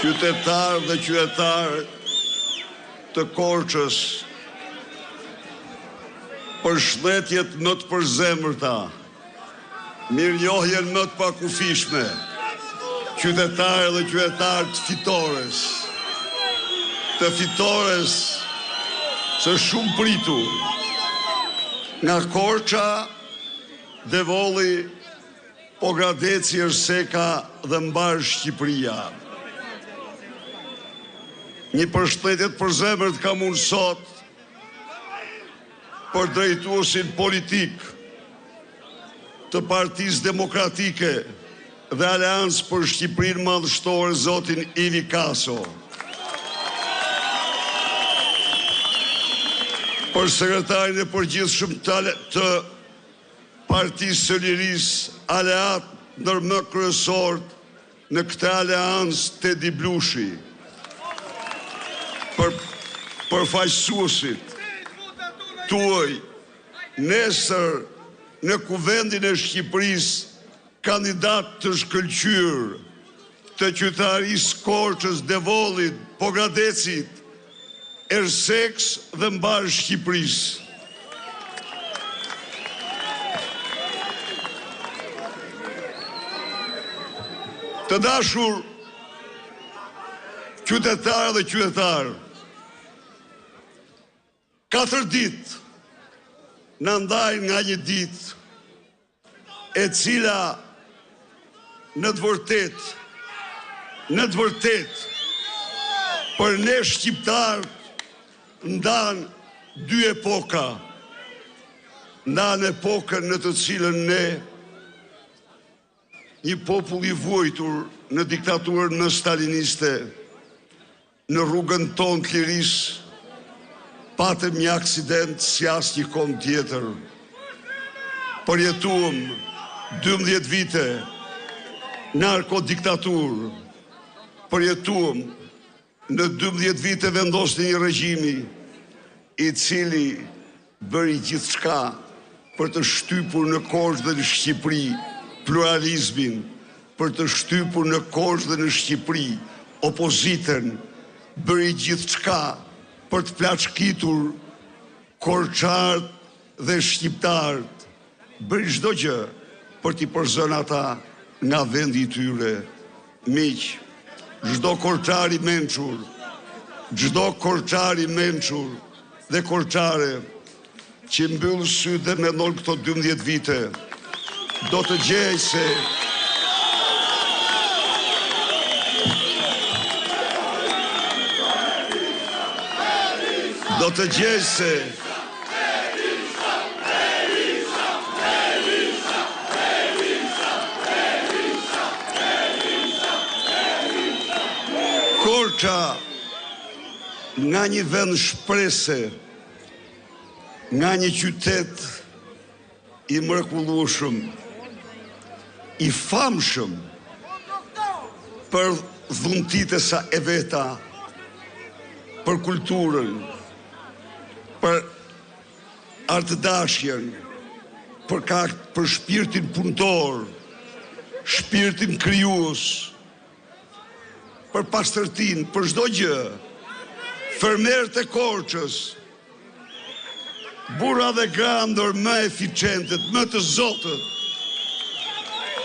qytetar dhe qytetar të Korçës, përshëndetjet më të përzemërta, mirënjohjen më të pakufishme, qytetarë dhe qytetar të fitores së shumë pritur, nga Korça, Devolli, Pogradeci, Erseka dhe mbar Shqipëria. Një përshëndetje të përzemërt kam unë sot për drejtuesin politik të Partisë Demokratike dhe Aleancë për Shqipërinë Madhështore, zotin Ivi Kaso. Për sekretarin e përgjithshëm të Partisë së Lirisë, aleat ndër më kryesorët në këtë aleancë, Tedi Blushi. Për faqësuesit tuaj, nesër në Kuvendin e Shqipërisë, kandidat të shkëlqyer të qytetarisë Korçës, Devollit, Pogradecit, Erseks dhe mbar Shqipërisë. Të dashur qytetarë dhe qytetarë, 4 ditë në ndajnë nga një ditë e cila në të vërtet për ne shqiptarët ndanë 2 epoka. Ndanë epokën në të cilën ne, një popull i vuajtur në diktaturën në staliniste, në rrugën tonë të lirisë, patëm një aksident si asnjë kom tjetër. Përjetuam 12 vite narkodiktaturë, përjetuam në 12 vite vendosni një regjimi i cili bëri gjithçka për të shtypur në Korçë dhe në Shqipëri pluralizmin, për të shtypur në Korçë dhe në Shqipëri opozitën, bëri gjithçka për të plaçkitur korçarët dhe shqiptarët, bëri çdo gjë për t'i përzënë ata nga vendi i tyre. Miq, çdo korçar i mençur, dhe korçare që mbyll sytë dhe mendon këto 12 vite, do të gjejë se Korça nga një vend shprese, nga një qytet i mrekullueshëm, i famshëm për dhuntit e veta, për kulturën, për artëdashjen, për shpirtin punëtor, shpirtin krijues, për pastërtin, për çdo gjë. Fermerët e Korçës, burra dhe gra ndër më eficientët, më të zotët,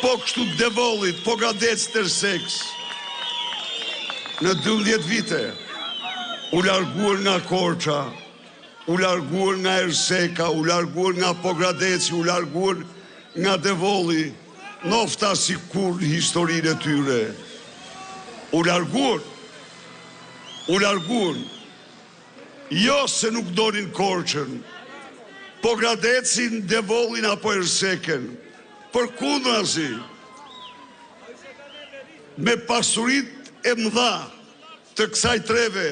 po kështu Devollit, Pogradecit, Erseks, në 12 vite u larguar nga Korça, u larguar nga Erseka, u larguar nga Pogradeci, u larguar nga Devolli, nofta si kur në historinë e tyre. U larguar, jo se nuk donin Korçën, Pogradecin, Devollin apo Erseken, përkundrazi, me pasurit e mëdha të kësaj treve,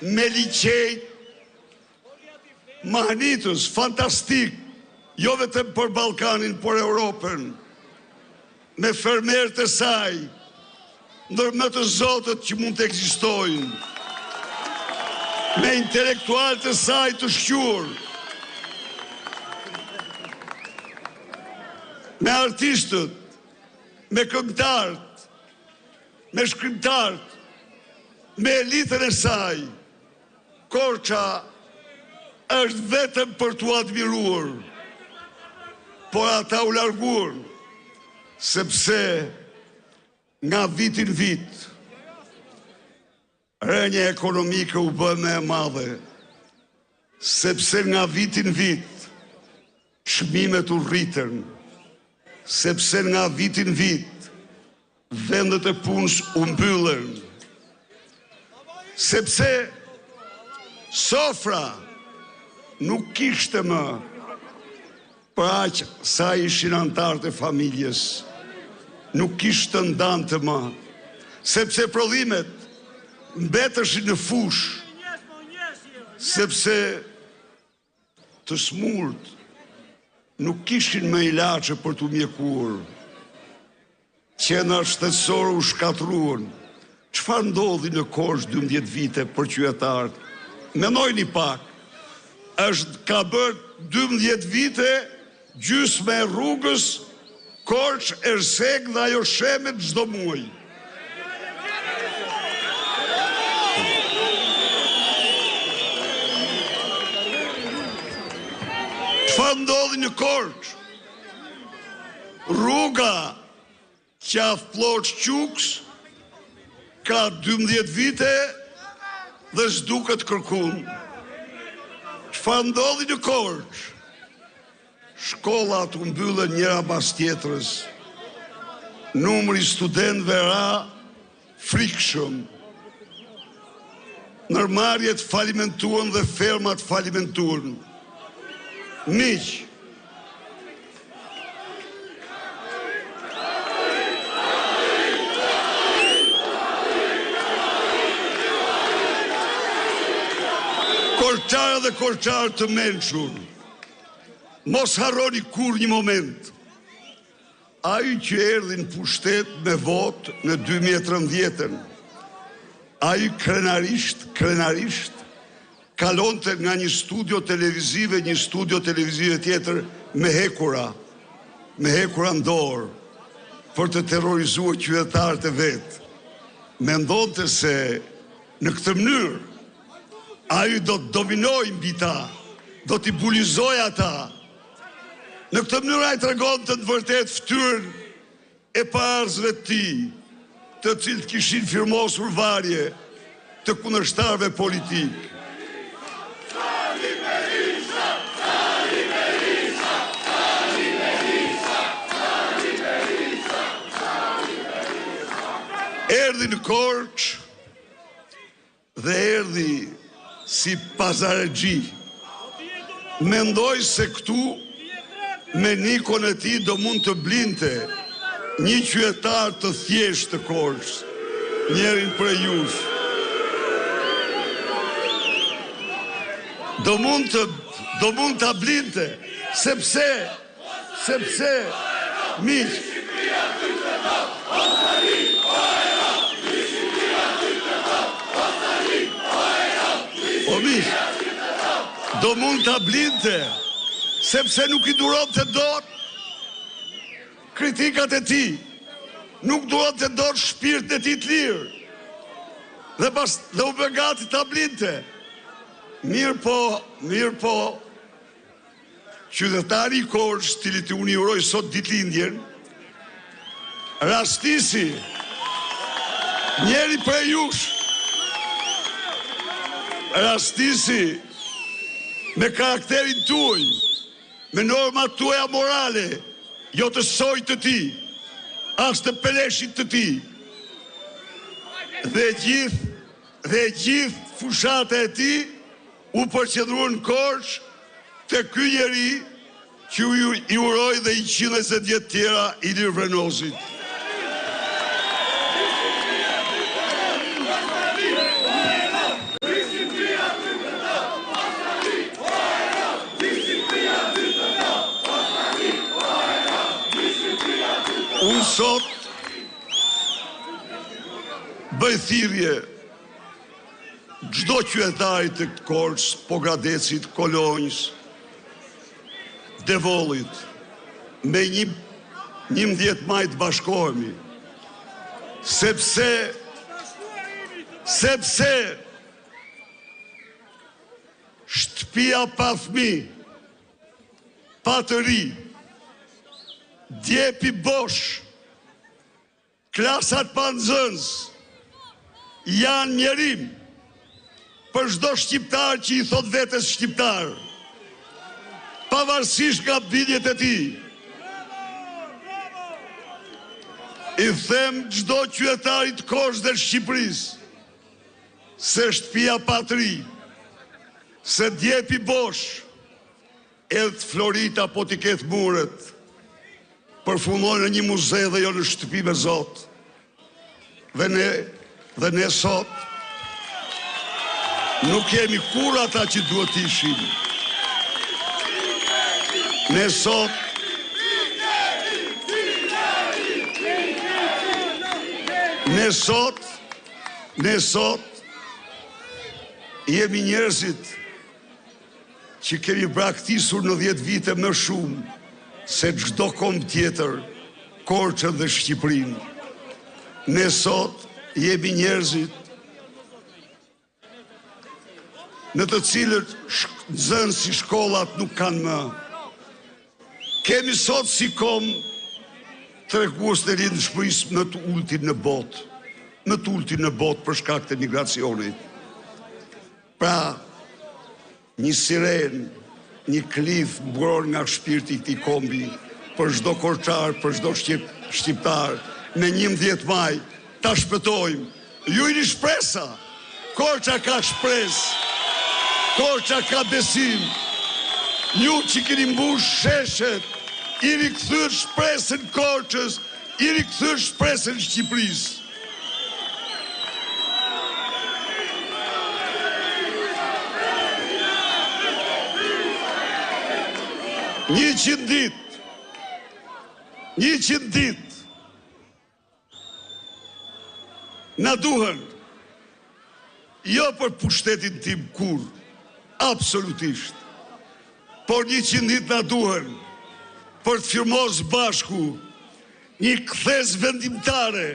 me liçej, mahnitës, fantastik, jo vetëm për Ballkanin, por Europën, me fermerët e saj, ndër më të zotët që mund të ekzistojnë, me intelektualët e saj të shquar, me artistët, me këngëtarët, me shkrimtarët, me elitën e saj. Korça është vetëm për t'u admiruar, por ata u larguan, sepse nga vitin vit, rënja ekonomike u bë më e madhe, sepse nga vitin vit, çmimet u rritën, sepse nga vitin vit, vendet e punës u mbyllën, sepse sofra nuk kishte më për aq sa ishin anëtarët e familjes, nuk kishte ndante më, sepse prodhimet mbeteshin në fush, sepse të smurt nuk kishin më ilaçe për t'u mjekuar. Qendra shtetësore u shkatruan. Çfarë ndodhi në Korçë 12 vite për qytetarët? Mendojini pak. Ka bërë 12 vite gjysmë e rrugës Korçë Ersek dhe ajo shemet çdo muaj. Çfarë ndodhi në Korçë? Rruga Qafë-Ploç-Quks ka 12 vite dhe s'duket kërkun. Çfarë ndodhi në Korçë? Shkollat u mbyllën njëra pas tjetrës. Numri studentëve ra frikshëm. Ndërmarrjet falimentuan dhe fermat falimentuan. Miq, korçarë dhe korçarë të mençur, mos harroni kur një moment. Ai që erdhi në pushtet me votë në 2013, ai krenarisht, kalonte nga një studio televizive tjetër me hekura në dorë, për të terrorizuar qytetarët e vet. Mendonte se në këtë mënyrë ai do të dominojë mbi ta, do t'i bulizojë ata. Në këtë mënyrë ai tregonte të vërtet fytyrën e paarzëve të tij, të cilët kishin firmosur varje të kundërshtarëve politik. Erdhi në Korçë dhe erdhi si pazarëxhi. Mendoj se këtu me nikon e tij do mund të blinte një qytetar të thjeshtë të Korçës, njërin prej jush. Do mund ta blinte, sepse miq, do mund ta blinte, sepse nuk i duronte dot kritikat e tij, nuk duronte dot shpirtin e tij të lirë, dhe u bë gati ta blinte. Mirë po, qytetari i Korçës, cilit unë i uroj sot ditëlindjen, rastisi njëri prej jush, rastisi me karakterin tuaj, me normat tuaja morale, jo të sojt të ti, as të peleshit të ti, dhe gjithë fushata e ti u përqendruan në Korçë të ky njeri që i uroj dhe 120 vjet tjera Ilir Vrenozit. Unë sot bëj thirrje çdo qytetarit të Korçës, Pogradecit, Kolonjës, Devollit, me një 11 maj të bashkohemi, sepse shtëpia pa fëmijë, pa të ri, djepi bosh, klasat pa nxënës, janë njerim për çdo shqiptar që i thot vetes shqiptar, pavarësisht nga bindjet e tij. I them çdo qytetarit të Korçës dhe Shqipërisë se shtëpia pa të ri, se djepi bosh, edhe Florita po t'i ketë muret, përfundon në një muze dhe jo në shtëpi me Zot. Dhe ne sot nuk kemi kur ata që duhet ishim. Ne sot jemi njerëzit që kemi braktisur në 10 vite më shumë se çdo kombë tjetër, Korçën dhe Shqipërinë. Ne sot jemi njerëzit në të cilët nxënësit si shkollat nuk kanë më. Kemi sot si kombë tregues të rindëshmërisë më të ultin në botë për shkak të migracionit. Pra, një siren, një klith mburon nga shpirti këtij kombi për çdo korçar, për çdo shqiptar. Në 11 maj ta shpëtojmë. Ju jeni shpresa. Korça ka shpresë. Korça ka besim. Ju që keni mbush sheshet, i rikthyer shpresën Korçës, i rikthyer shpresën Shqipërisë. Një qind dit na duhen, jo për pushtetin tim kur, absolutisht, por 100 dit na duhen për të firmos bashku një kthes vendimtare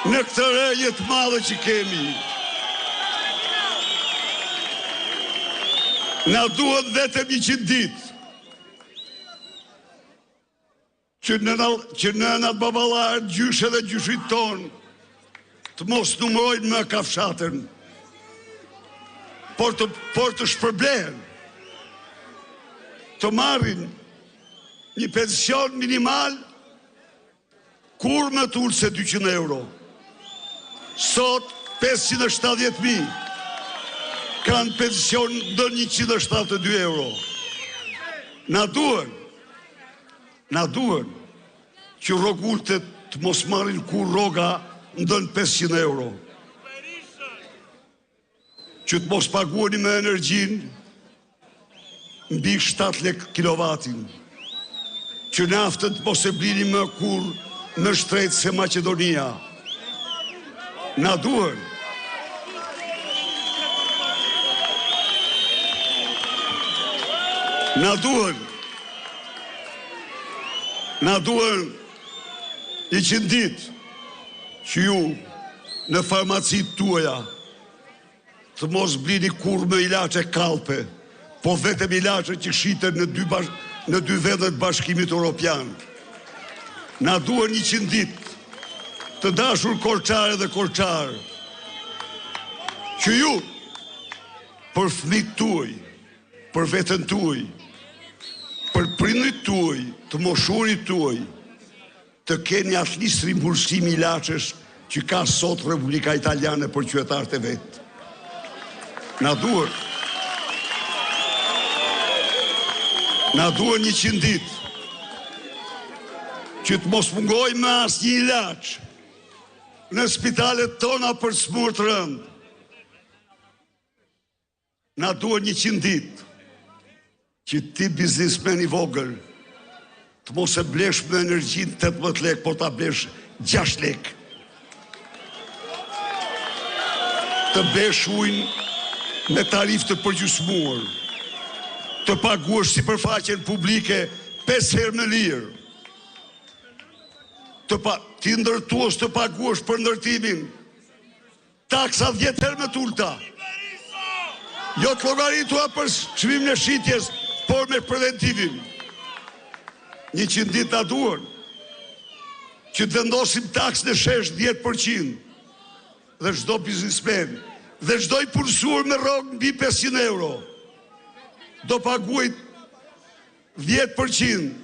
në këtë rëje të madhe që kemi. Na duhet vetëm 100 dit që nënat baballarët, gjyshe dhe gjyshit ton të mos numërojnë më kafshatën, por të shpërblehen, të marrin një pension minimal kur më të ulë se 200 euro. Sot 570.000 kanë pension do 172 euro. Na duhen që rrogullët të mos marrin kur rroga ndën 500 euro. Që të mos paguani me energjinë mbi 7 lek kilovatin. Që naftën të mos e blini më kur në shtretë se Maqedonia. Na duhen. Na duhen 100 dit që ju në farmacit tuaja të mos blini kur me ilaçe kalpe, po vetëm ilaçe që shiten në dy vendet Bashkimit Evropian. Na duhen 100 dit të dashur korçare dhe korçar, që ju për fëmijët tuaj, për veten tuaj, për prindrit tuaj, të moshurit tuaj, të keni atë listë rimbursimi ilaçesh që ka sot Republika Italiane për qytetarët e vet. Na duhen 100 dit që të mos mungoj me asnjë ilaç në spitalet tona për smur të rënd. Na duhen 100 dit që ti biznismen i vogël të mos e blesh me energjin 18 lek, por ta blesh 6 lek. Të blesh ujnë me tarif të përgjysmuar, të paguash sipërfaqen publike 5 herë më lirë, ti ndërtuos të paguash për ndërtimin taksa 10 herë më të ulta. Jo të llogaritura për çmimin e shitjes, por me preventivin. 100 ditë na duan që të vendosim taksën e shesh 10% dhe çdo biznesmen dhe çdo i punësuar me rrogë mbi 500 euro do paguaj 10%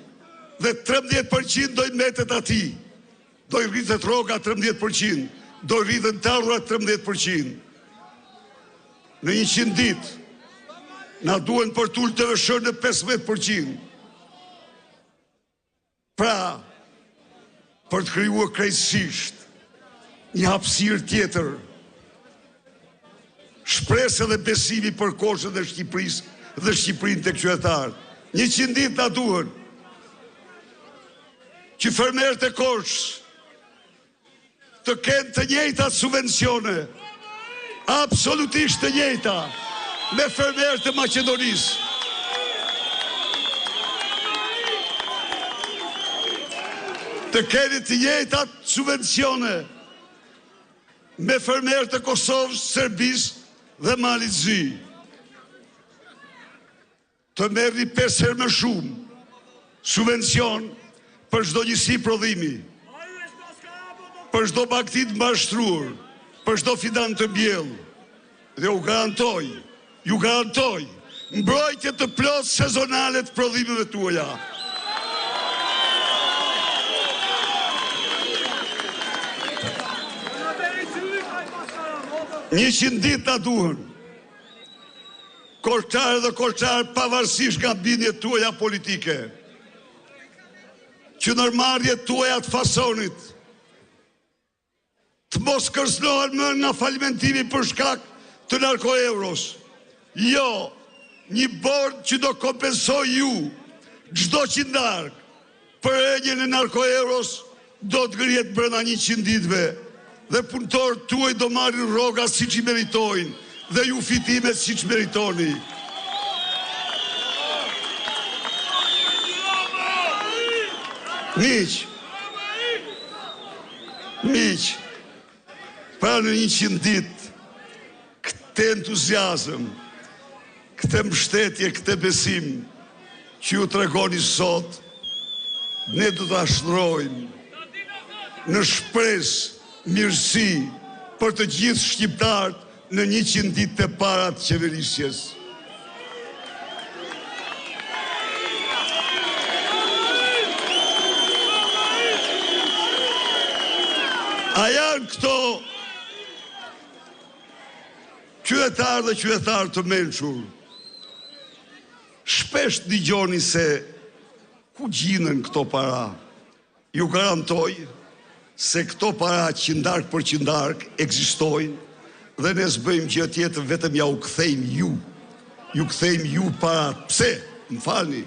dhe 13% do i metet ati. Do i rritet rroga 13%, do i rriten tarra 13%. Në 100 ditë na duhen për të ulë të vëshën në 15%. Pra, për të krijuar krejtësisht një hapësirë tjetër, shpresë dhe besimi për koshën e Shqipërisë dhe Shqipërinë tek qytetarët. 100 ditë na duhen që fermerët e Korçës të kenë të njëjtat subvencione, absolutisht të njëjta me fermerët e Maqedonisë. Të keni të njëjtat subvencione me fermerët e Kosovës, Serbisë dhe Malit Zy. Të merrni 5 herë më shumë subvencion për çdo njësi prodhimi, për çdo bagti të mbashtruar, për çdo fidan të mbjellë. Dhe ju garantoj mbrojtje të plotë sezonale të prodhimeve tuaja. Një 100 ditë na duhen. Korçarë dhe korçarë pavarësisht nga bindjet tuaja politike, që ndërmarrjet tuaja të fasonit të mos kërcënohen më nga falimentimi për shkak të narkoeuros. Jo, një bord që do kompensoj ju çdo qindark për rënien e narkoeuros do të ngrihet brenda 100 ditëve dhe punëtorët tuaj do marrin rroga siç i meritojnë dhe ju fitimet siç meritoni. Miq, para në 100 ditë, këtë entuziazëm, këtë mbështetje, këtë besim që ju tregoni sot, ne do ta shndrojmë në shpresë, mirësi për të gjithë shqiptarët në 100 ditë të para të qeverisjes. A janë këto qytetarë dhe qytetarë të mençur? Shpesh dëgjoni se ku gjinen këto para. Ju garantoj se këto para qindark për qindark ekzistojnë dhe ne s'bëjmë gjë tjetër vetëm ja u kthejmë ju. Ju kthejmë ju parat. Pse? Më falni.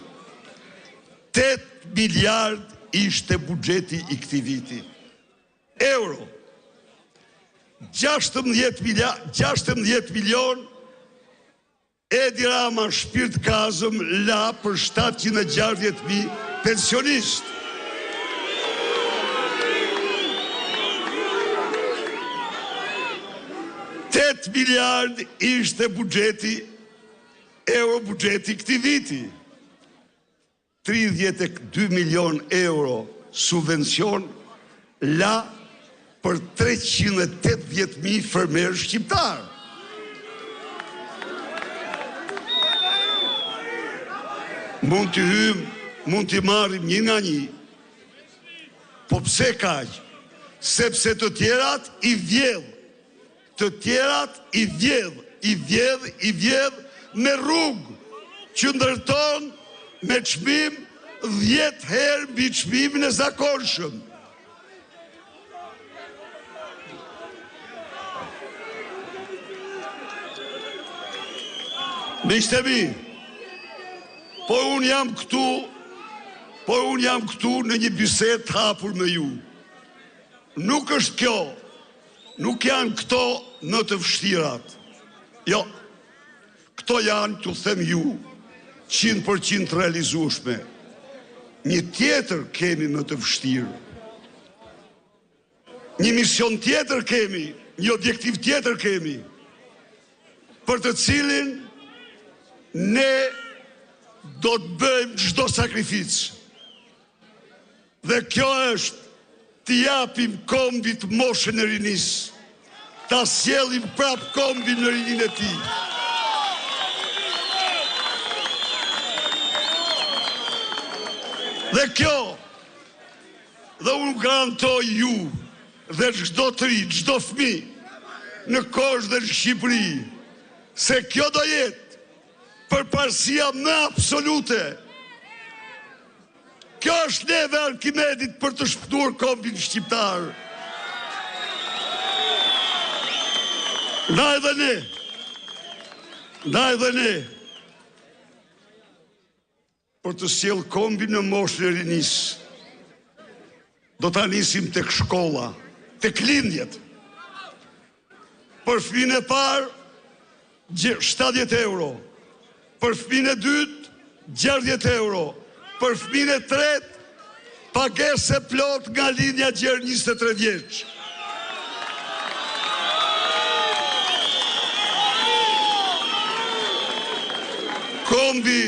8 miliard ishte buxheti i këtij viti. Euro. 16 milion Edi Rama shpirt kazëm la për 760.000 pensionistë. $8 miliard ishte buxheti, euro buxheti këtij viti. 32 milion euro subvencion la për 380.000 fermerë shqiptarë. Mund të hymë, mund të marrim një nga një, po pse kaq? Sepse të tjerat i vjedh, i vjedh me rrugë që ndërton me çmim 10 herë mbi çmimin e zakonshëm. Miqtë e mi, po unë jam këtu në një bisedë të hapur me ju. Nuk është kjo, nuk janë këto në të vështirat. Jo, këto janë, t'u them ju, 100% realizueshme. Një tjetër kemi në të vështirë. Një mision tjetër kemi, një objektiv tjetër kemi, për të cilin ne do të bëjmë çdo sakrificë. Dhe kjo është të japim kombit moshën e rinisë, ta sjellim prap kombin në rinin e tij. Dhe kjo, dhe unë garantoj ju dhe çdo të ri, çdo fëmijë në Korçë dhe në Shqipëri, se kjo do jetë përparësia më absolute. Kjo është neve Arkimedit për të shpëtuar kombin shqiptar. Ndaj dhe ne, për të sjell kombin në moshën e rinisë, do ta nisim tek shkolla, tek lindjet. Për fëmijën e parë 70 euro, për fëmijën e dytë 60 euro, për fëmijën e tretë pagesë plot nga linja gjerë 23 vjeç. Kombi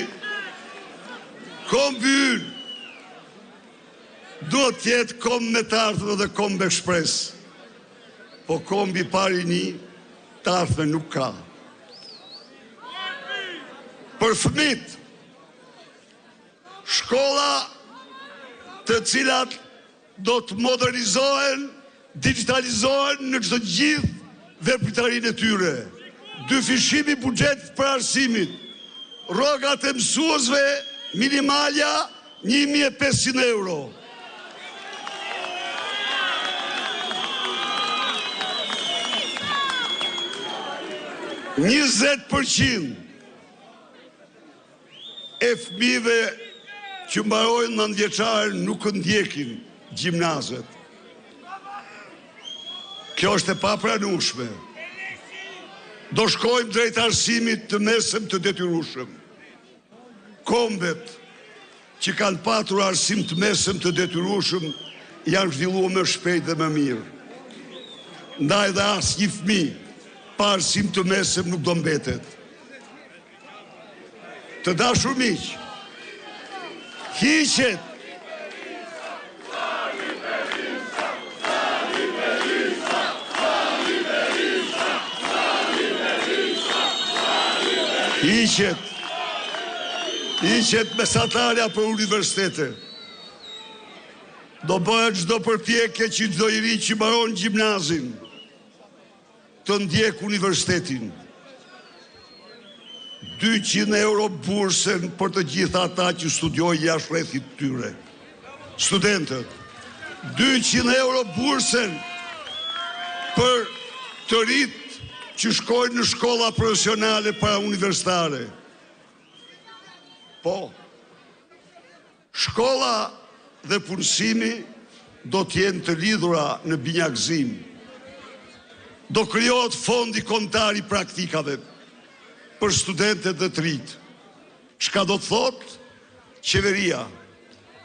ynë duhet tjetë kombi me të ardhme dhe kombi ekspres, po kombi pari një të ardhme nuk ka. Për fëmit, shkolla të cilat do të modernizohen, digitalizohen në çdo gjithë vepritarinë e tyre. Dyfishimi buxhet për arsimit, rrogat e mësuesve minimalja 1.500 euro. %20 e fëmijëve që mbarojnë 9 vjeçar nuk ndjekin gjimnazet. Kjo është e papranueshme. Do shkojmë drejt arsimit të mesëm të detyrueshëm. Kombet që kanë patur arsim të mesëm të detyrueshëm janë zhvilluar më shpejt dhe më mirë. Ndaj dhe asnjë fëmijë pa arsim të mesëm nuk do mbetet. Të dashur miq, hiqet mesatarja për universitete. Do bëhet çdo përpjekje që çdo i ri që mbaron gjimnazin të ndjek universitetin. 200 euro bursën për të gjitha ata që studiojnë jashtë rrethit të tyre. Studentët, 200 euro bursën për të rit që shkojnë në shkolla profesionale para universitare. Po, shkolla dhe punësimi do t'jenë të lidhura në binjakëzim. Do krijohet fondi kombëtar i praktikave për studentët dhe të rit. Çka do të thotë? Qeveria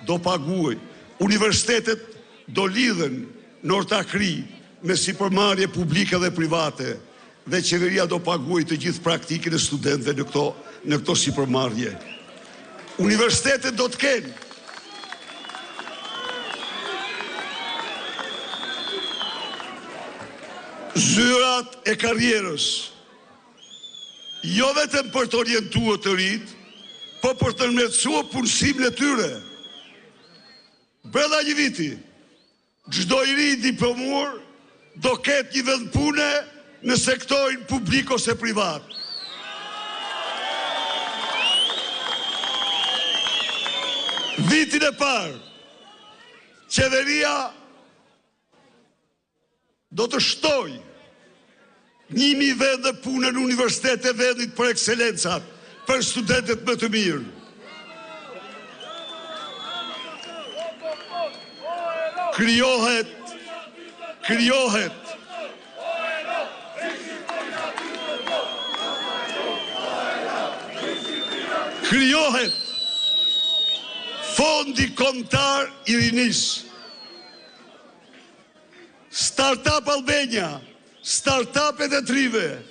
do paguaj, universitetet do lidhen në ortakri me sipërmarrje publike dhe private, dhe qeveria do paguaj të gjithë praktikën e studentëve në këto sipërmarrje. Universitetet do të kenë zyrat e karrierës, jo vetëm për të orientuar të rit, po për të ndërmjetësuar punësimin e tyre. Brenda një viti, çdo i ri diplomuar do ketë një vend pune në sektorin publik ose privat. Vitin e parë, qeveria do të shtoj 1000 vende pune në universitet e vendit për ekselencat, për studentet më të mirë. Krijohet fondi kombëtar i rinisë. Startup Albania, startupet e trive,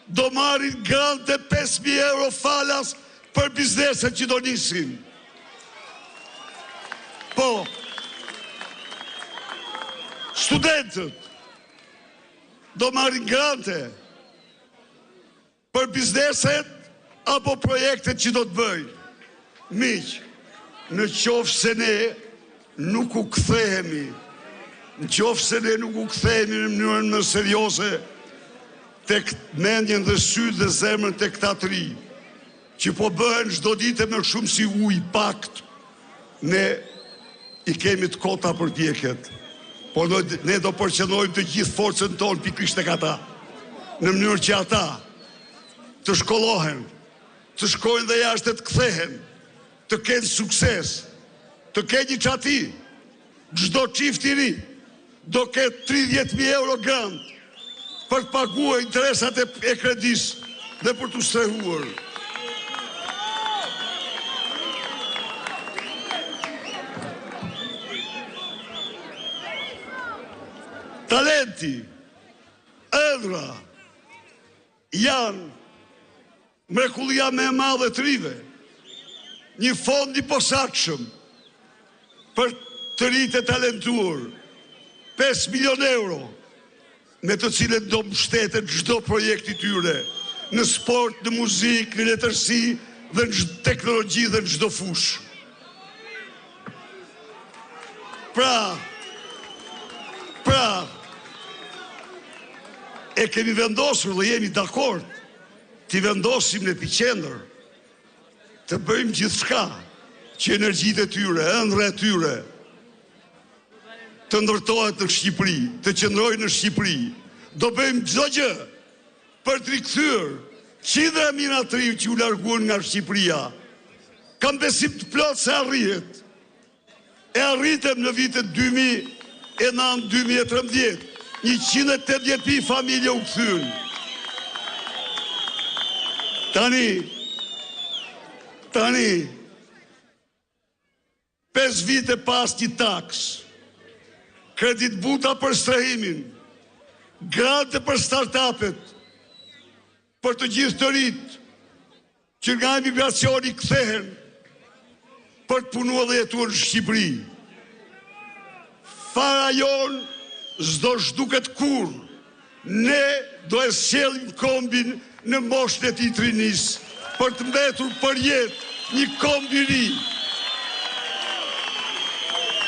do marrin grante 5.000 euro falas për bizneset që do nisin. Po, studentët do marrin grante për bizneset apo projektet që do të bëjnë. Miq, në qoftë se ne nuk u kthehemi, në qoftë se ne nuk u kthehemi në mënyrën më serioze tek mendjen dhe sytë dhe zemrën tek këta të ri, që po bëhen çdo ditë më shumë si ujë pakt, ne i kemi të kota për pjekjet. Po ne do përqendrojmë të gjithë forcën tonë pikërisht tek ata, në mënyrë që ata të shkollohen, të shkojnë dhe jashtë të kthehen, të kenë sukses, të kenë një çati. Çdo çift i ri do ketë 30.000 euro grant për të paguar interesat e kredisë dhe për të strehuar. Talenti, ëndra, janë mrekullia më e madhe e rive. Një fond i posaçëm për të rinjtë e talentuar, 5 milion euro, me të cilët do mbështeten çdo projekt i tyre, në sport, në muzikë, në letërsi dhe në teknologji dhe në çdo fushë. Pra, e kemi vendosur dhe jemi dakord t'i vendosim në epiqendër, të bëjmë gjithçka që energjitë e tyre, ëndra e tyre, të ndërtohet në Shqipëri, të qëndrojnë në Shqipëri. Do bëjmë çdo gjë për të rikthyer qindra mijëra të rinj që u larguan nga Shqipëria. Kam besim të plotë se arrihet. E arritëm në vitet 2009-2013. 180.000 familje u kthyen. Tani, 5 vite pas një taks, kredit buta për strehimin, grante për startupet, për të gjithë të rinjt, që nga emigracioni kthehen për të punuar dhe jetuar në Shqipëri. Fara jonë s'do zhduket kur, ne do e sjellim kombin në moshën e tij të rinisë, për të mbetur për jetë një komb i ri.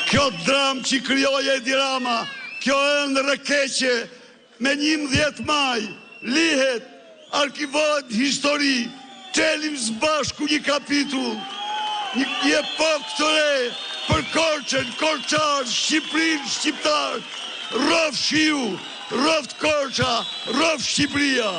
Kjo dramë që krijoi Edi Rama, kjo ëndër e keqe, me 11 maj, lihet, arkivohet histori, çelim së bashku një kapitull, një epokë të re, për Korçën, Korçar, Shqipërinë, shqiptar, rrof shiu, rroft Korça, rroft Shqipëria.